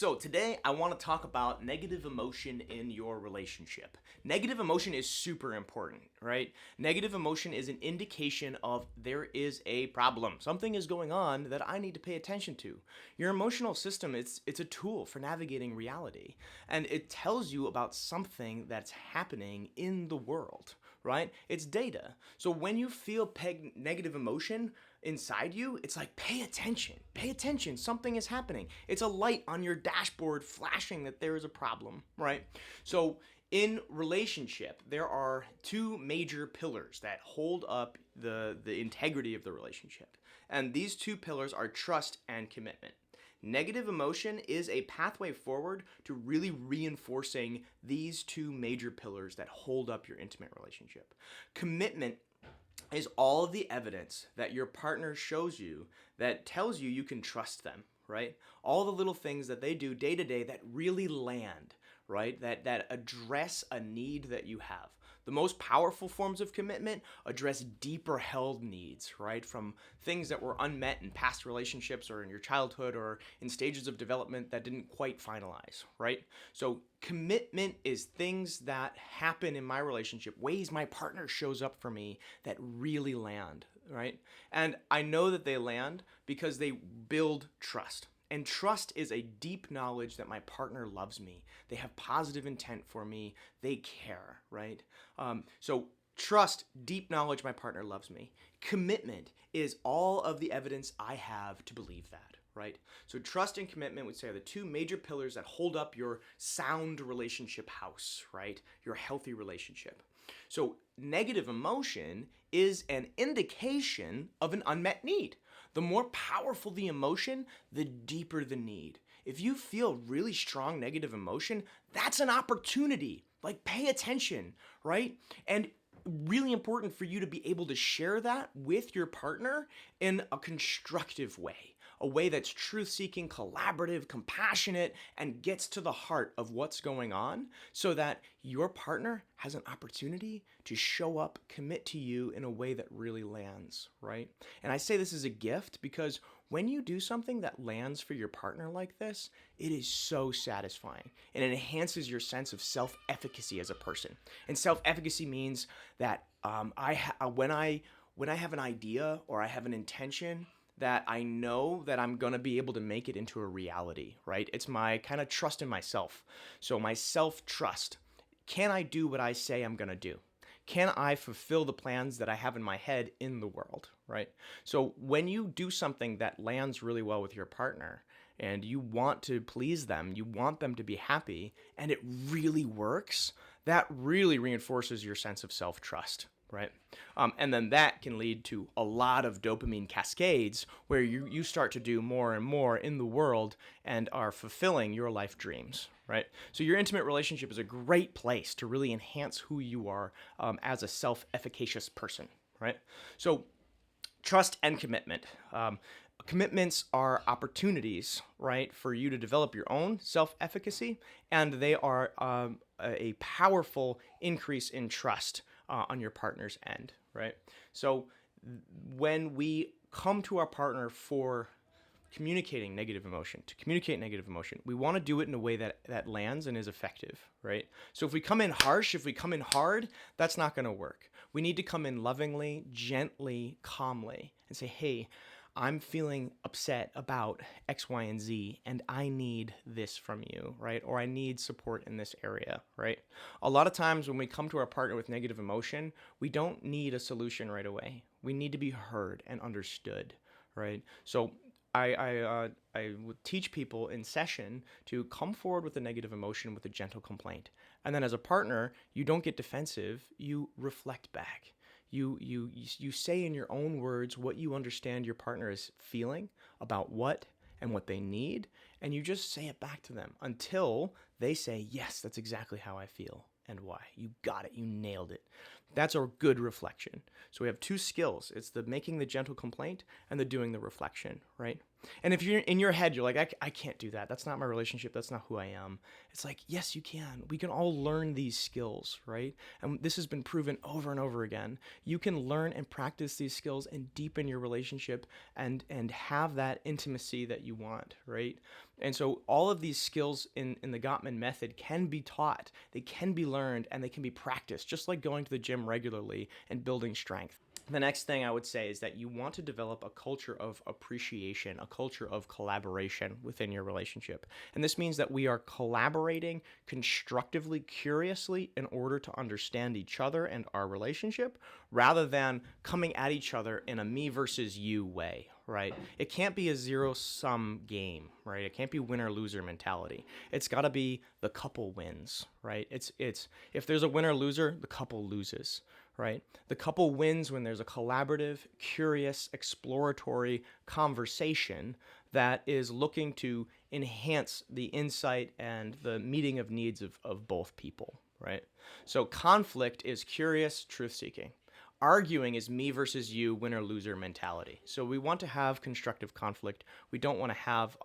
So, today I want to talk about negative emotion in your relationship. Negative emotion is super important, right? Negative emotion is an indication of there is a problem. Something is going on that I need to pay attention to. Your emotional system, it's a tool for navigating reality, and it tells you about something that's happening in the world, right? It's data. So when you feel negative emotion, inside you, it's like, pay attention. Pay attention. Something is happening. It's a light on your dashboard flashing that there is a problem, right? So, in relationship, there are two major pillars that hold up the integrity of the relationship. And these two pillars are trust and commitment. Negative emotion is a pathway forward to really reinforcing these two major pillars that hold up your intimate relationship. Commitment is all of the evidence that your partner shows you that tells you you can trust them, right? All the little things that they do day to day that really land, right? That address a need that you have. The most powerful forms of commitment address deeper held needs, right? From things that were unmet in past relationships or in your childhood or in stages of development that didn't quite finalize, right? So commitment is things that happen in my relationship, ways my partner shows up for me that really land, right? And I know that they land because they build trust. And trust is a deep knowledge that my partner loves me. They have positive intent for me. They care, right? So trust, deep knowledge my partner loves me. Commitment is all of the evidence I have to believe that, right? So trust and commitment would say are the two major pillars that hold up your sound relationship house, right? Your healthy relationship. So negative emotion is an indication of an unmet need. The more powerful the emotion, the deeper the need. If you feel really strong negative emotion, that's an opportunity. Like, pay attention, right? And really important for you to be able to share that with your partner in a constructive way, a way that's truth seeking, collaborative, compassionate, and gets to the heart of what's going on so that your partner has an opportunity to show up, commit to you in a way that really lands, right? And I say this is a gift because when you do something that lands for your partner like this, it is so satisfying and it enhances your sense of self-efficacy as a person. And self-efficacy means that when I have an idea or I have an intention that I know that I'm gonna be able to make it into a reality, right? It's my kind of trust in myself. So my self-trust. Can I do what I say I'm gonna do? Can I fulfill the plans that I have in my head in the world, right? So when you do something that lands really well with your partner and you want to please them, you want them to be happy, and it really works, that really reinforces your sense of self-trust, right? And then that can lead to a lot of dopamine cascades where you start to do more and more in the world and are fulfilling your life dreams, right? So your intimate relationship is a great place to really enhance who you are as a self-efficacious person, right? So trust and commitment. Commitments are opportunities, right, for you to develop your own self-efficacy, and they are a powerful increase in trust on your partner's end, right? So when we come to our partner for to communicate negative emotion, we want to do it in a way that lands and is effective, right? So if we come in harsh, if we come in hard, that's not going to work. We need to come in lovingly, gently, calmly, and say, hey, I'm feeling upset about X, Y, and Z, and I need this from you, right? Or I need support in this area, right? A lot of times when we come to our partner with negative emotion, we don't need a solution right away. We need to be heard and understood, right? So I would teach people in session to come forward with a negative emotion with a gentle complaint. And then as a partner, you don't get defensive, you reflect back. You say in your own words what you understand your partner is feeling about what and what they need, and you just say it back to them until they say, yes, that's exactly how I feel and why. You got it. You nailed it. That's a good reflection. So we have two skills. It's the making the gentle complaint and the doing the reflection, right? And if you're in your head, you're like, I can't do that. That's not my relationship. That's not who I am. It's like, yes, you can. We can all learn these skills, right? And this has been proven over and over again. You can learn and practice these skills and deepen your relationship and have that intimacy that you want, right? And so all of these skills in the Gottman method can be taught, they can be learned, and they can be practiced, just like going to the gym regularly and building strength. The next thing I would say is that you want to develop a culture of appreciation, a culture of collaboration within your relationship. And this means that we are collaborating constructively, curiously, in order to understand each other and our relationship, rather than coming at each other in a me versus you way, right? It can't be a zero-sum game, right? It can't be winner-loser mentality. It's got to be the couple wins, right? It's if there's a winner-loser, the couple loses, right? The couple wins when there's a collaborative, curious, exploratory conversation that is looking to enhance the insight and the meeting of needs of both people, right? So conflict is curious, truth-seeking. Arguing is me versus you, winner-loser mentality. So we want to have constructive conflict. We don't want to have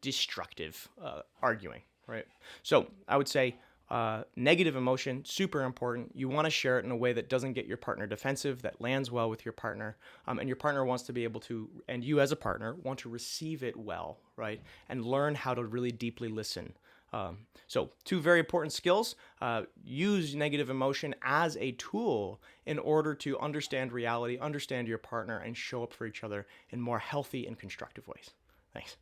destructive arguing, right? So I would say negative emotion, super important. You want to share it in a way that doesn't get your partner defensive, that lands well with your partner, and your partner wants to be able to, and you as a partner want to receive it well, right? And learn how to really deeply listen. So two very important skills. Use negative emotion as a tool in order to understand reality, understand your partner, and show up for each other in more healthy and constructive ways. Thanks.